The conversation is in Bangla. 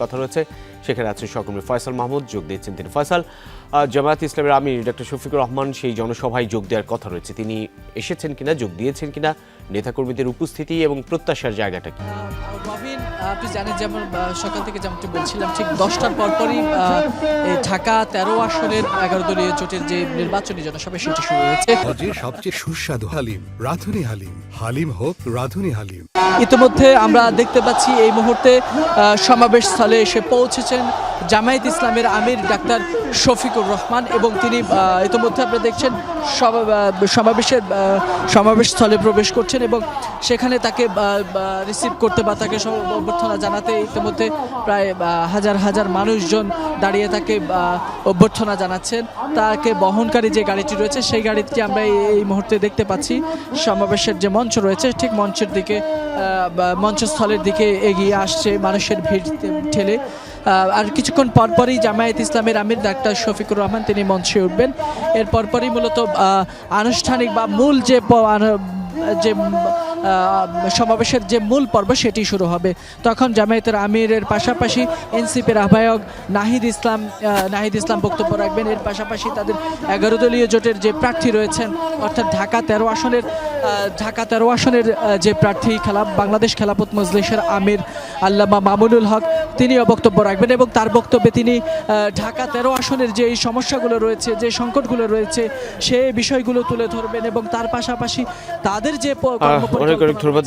কথা রয়েছে। সেখানে আছেন সহকর্মী ফয়সাল মাহমুদ, যোগ দিয়েছেন তিনি। ফয়সাল, জামায়াত ইসলামের আমির ডক্টর শফিকুর রহমান সেই জনসভায় যোগ দেওয়ার কথা রয়েছে, তিনি এসেছেন কিনা, যোগ দিয়েছেন কিনা, নেতাকর্মীদের উপস্থিতি এবং প্রত্যাশার জায়গাটা কি? আপনি জানেন যেমন সকাল থেকে যেমনটি বলছিলাম, ঠিক 10টার পরপরই ঢাকা 13 আসনের 11 দলীয় জোটের যে নির্বাচনী জনসভা সেটি শুরু হয়েছে। সবচেয়ে সুস্বাদু হালিম, রাধুনী হালিম। হালিম হোক রাধুনী হালিম। ইতিমধ্যে আমরা দেখতে পাচ্ছি এই মুহূর্তে সমাবেশ স্থলে এসে পৌঁছেছেন জামায়াত ইসলামের আমির ডাক্তার শফিকুর রহমান, এবং তিনি ইতিমধ্যে আপনারা দেখছেন সমাবেশ স্থলে প্রবেশ করছেন এবং সেখানে তাকে রিসিভ করতে বা তাকে অভ্যর্থনা জানাতে ইতিমধ্যে প্রায় হাজার হাজার মানুষজন দাঁড়িয়ে তাকে অভ্যর্থনা জানাচ্ছেন। তাকে বহনকারী যে গাড়িটি রয়েছে সেই গাড়িটি আমরা এই মুহূর্তে দেখতে পাচ্ছি। সমাবেশের যে মঞ্চ রয়েছে ঠিক মঞ্চের দিকে, মঞ্চস্থলের দিকে এগিয়ে আসছে মানুষের ভিড় ঠেলে। আর কিছুক্ষণ পরপরই জামায়াত ইসলামের আমির ডাক্তার শফিকুর রহমান তিনি মঞ্চে উঠবেন। এর পরপরই মূলত আনুষ্ঠানিক বা মূল যে সমাবেশের যে মূল পর্ব সেটি শুরু হবে। তখন জামায়াতের আমিরের পাশাপাশি এনসিপির আহ্বায়ক নাহিদ ইসলাম বক্তব্য রাখবেন। এর পাশাপাশি তাদের 11 দলীয় জোটের যে প্রার্থী রয়েছেন, অর্থাৎ ঢাকা 13 আসনের যে প্রার্থী বাংলাদেশ খেলাফত মজলিসের আমির আল্লামা মামুনুল হক, তিনিও বক্তব্য রাখবেন এবং তার বক্তব্যে তিনি ঢাকা 13 আসনের যে সমস্যাগুলো রয়েছে, যে সংকটগুলো রয়েছে, সে বিষয়গুলো তুলে ধরবেন এবং তার পাশাপাশি তাদের যে অনেক ধন্যবাদ।